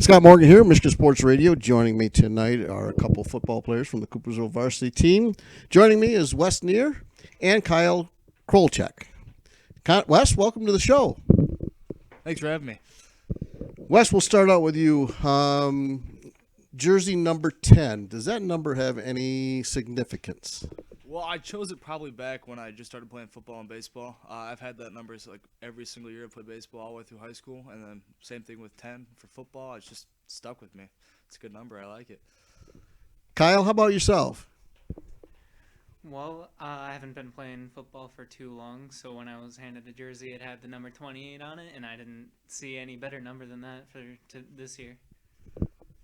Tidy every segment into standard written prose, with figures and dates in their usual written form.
Scott Morgan here, Michigan Sports Radio. Joining me tonight are a couple football players from the Coopersville varsity team. Joining me is Wes Neer and Kyle Krolchek. Wes, welcome to the show. Thanks for having me. Wes, we'll start out with you. Jersey number 10. Does that number have any significance? Well, I chose it probably back when I just started playing football and baseball. I've had that number like every single year I played baseball all the way through high school, and then same thing with 10 for football. It's just stuck with me. It's a good number. I like it. Kyle, how about yourself? Well, I haven't been playing football for too long, so when I was handed a jersey, it had the number 28 on it, and I didn't see any better number than that for this year.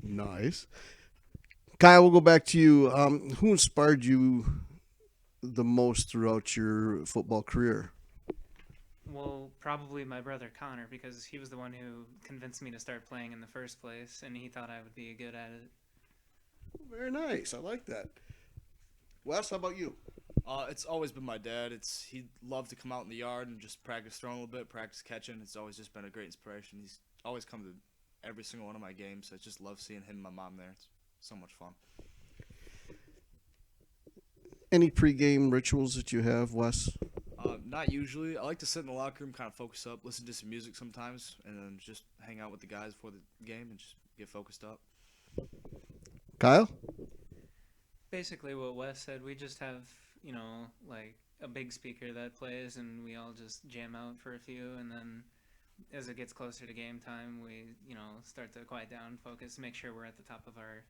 Nice. Kyle, we'll go back to you. Who inspired you the most throughout your football career? Well, probably my brother Connor, because he was the one who convinced me to start playing in the first place, and he thought I would be good at it. Very nice. I like that. Wes, how about you? It's always been my dad. He loved to come out in the yard and just practice throwing a little bit, practice catching. It's always just been a great inspiration. He's always come to every single one of my games. I just love seeing him and my mom there. It's so much fun. Any pregame rituals that you have, Wes? Not usually. I like to sit in the locker room, kind of focus up, listen to some music sometimes, and then just hang out with the guys before the game and just get focused up. Kyle? Basically what Wes said, we just have, like a big speaker that plays, and we all just jam out for a few, and then as it gets closer to game time, we, start to quiet down, focus, make sure we're at the top of our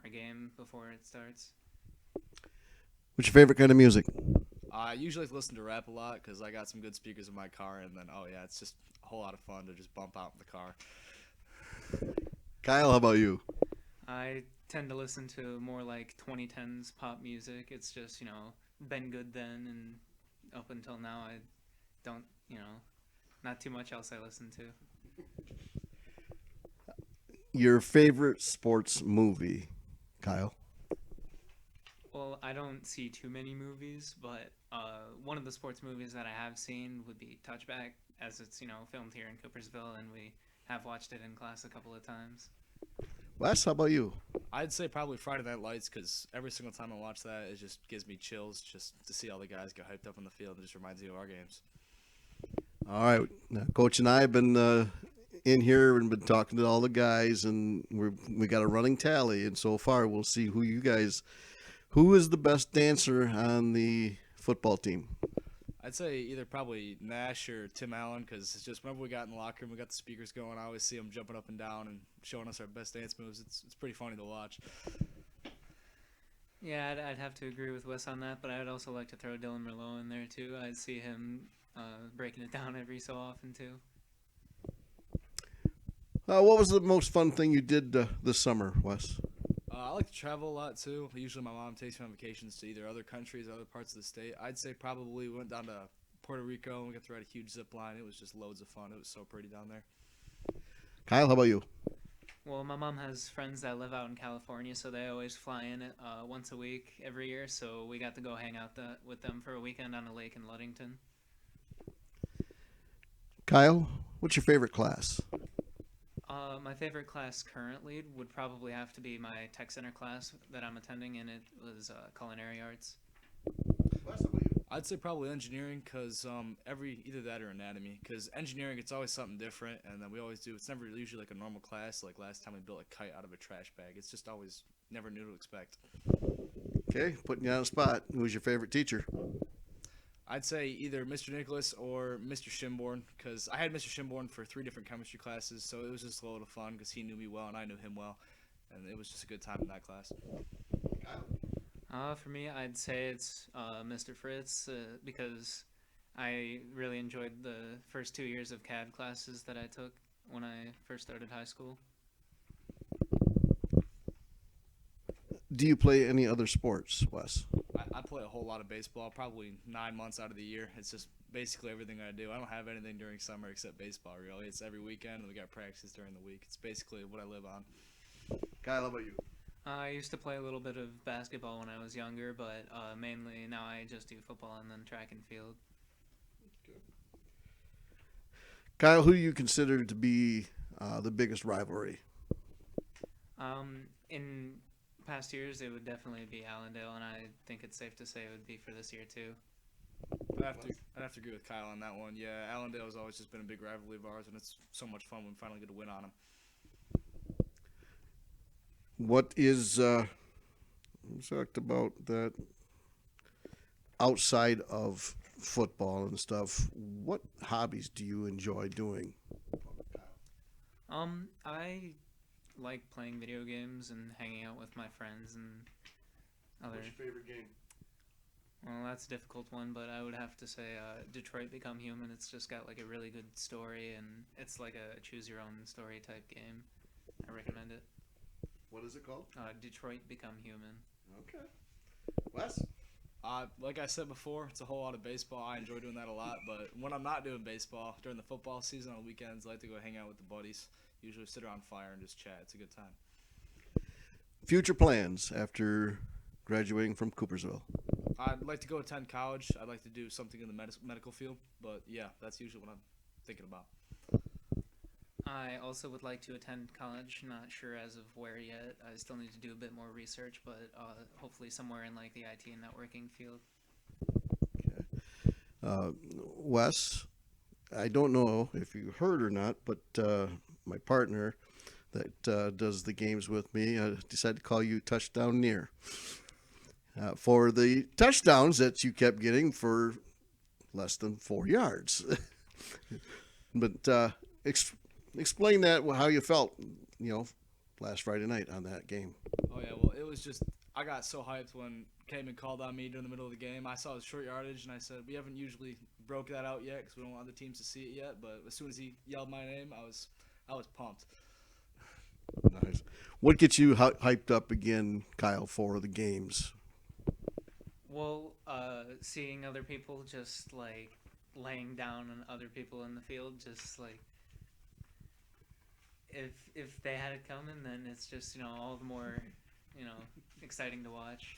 game before it starts. What's your favorite kind of music? I usually listen to rap a lot because I got some good speakers in my car, and then, it's just a whole lot of fun to just bump out in the car. Kyle, how about you? I tend to listen to more like 2010s pop music. It's just, been good then, and up until now I don't, not too much else I listen to. Your favorite sports movie, Kyle? Well, I don't see too many movies, but one of the sports movies that I have seen would be Touchback, as it's, filmed here in Coopersville, and we have watched it in class a couple of times. Wes, how about you? I'd say probably Friday Night Lights because every single time I watch that, it just gives me chills just to see all the guys get hyped up on the field. It just reminds me of our games. All right. Now, Coach and I have been in here and been talking to all the guys, and we got a running tally, and so far we'll see who is the best dancer on the football team. I'd say either probably Nash or Tim Allen because it's just whenever we got in the locker room, we got the speakers going. I always see them jumping up and down and showing us our best dance moves. It's pretty funny to watch. Yeah, I'd have to agree with Wes on that, but I'd also like to throw Dylan Merlot in there too. I'd see him breaking it down every so often too. What was the most fun thing you did this summer, Wes? I like to travel a lot too. Usually my mom takes me on vacations to either other countries or other parts of the state. I'd say probably we went down to Puerto Rico and we got to ride a huge zip line. It was just loads of fun. It was so pretty down there. Kyle, how about you? Well, my mom has friends that live out in California, so they always fly in once a week every year. So we got to go hang out with them for a weekend on a lake in Ludington. Kyle, what's your favorite class? My favorite class currently would probably have to be my tech center class that I'm attending, and it was culinary arts. I'd say probably engineering because either that or anatomy because engineering it's always something different and then we always do it's never usually like a normal class like last time we built a kite out of a trash bag. It's just always never new to expect. Okay, putting you on the spot. Who was your favorite teacher? I'd say either Mr. Nicholas or Mr. Schimborn because I had Mr. Schimborn for 3 different chemistry classes, so it was just a lot of fun because he knew me well and I knew him well, and it was just a good time in that class. For me, I'd say it's Mr. Fritz because I really enjoyed the first 2 years of CAD classes that I took when I first started high school. Do you play any other sports, Wes? I play a whole lot of baseball, probably 9 months out of the year. It's just basically everything I do. I don't have anything during summer except baseball, really. It's every weekend, and we got practices during the week. It's basically what I live on. Kyle, how about you? I used to play a little bit of basketball when I was younger, but mainly now I just do football and then track and field. Kyle, who do you consider to be the biggest rivalry In past years, it would definitely be Allendale, and I think it's safe to say it would be for this year too. I'd have to agree with Kyle on that one. Yeah, Allendale has always just been a big rivalry of ours, and it's so much fun when we finally get a win on them. What is we talked about that outside of football and stuff? What hobbies do you enjoy doing? I like playing video games and hanging out with my friends and other. What's your favorite game? Well, that's a difficult one, but I would have to say Detroit Become Human. It's just got like a really good story, and it's like a choose your own story type game. I recommend it. What is it called? Detroit Become Human. Okay. Wes? Like I said before, it's a whole lot of baseball. I enjoy doing that a lot, but when I'm not doing baseball, during the football season on the weekends, I like to go hang out with the buddies. Usually sit around fire and just chat. It's a good time. Future plans after graduating from Coopersville. I'd like to go attend college. I'd like to do something in the medical field, but yeah, that's usually what I'm thinking about. I also would like to attend college. Not sure as of where yet. I still need to do a bit more research, but hopefully somewhere in like the IT and networking field. Uh, Wes, I don't know if you heard or not, but my partner that does the games with me decided to call you Touchdown Near for the touchdowns that you kept getting for less than 4 yards. But explain that how you felt, last Friday night on that game. Oh yeah, well it was just I got so hyped when Kamen called on me during the middle of the game. I saw his short yardage and I said we haven't usually broke that out yet because we don't want other teams to see it yet. But as soon as he yelled my name, I was pumped. Nice. What gets you hyped up again, Kyle, for the games? Well, seeing other people just like laying down on other people in the field, just like if they had it coming, then it's just all the more exciting to watch.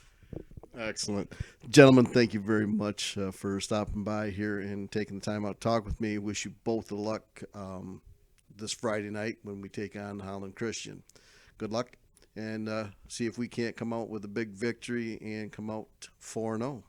Excellent. Gentlemen, thank you very much for stopping by here and taking the time out to talk with me. Wish you both the luck this Friday night when we take on Holland Christian. Good luck, and see if we can't come out with a big victory and come out 4-0.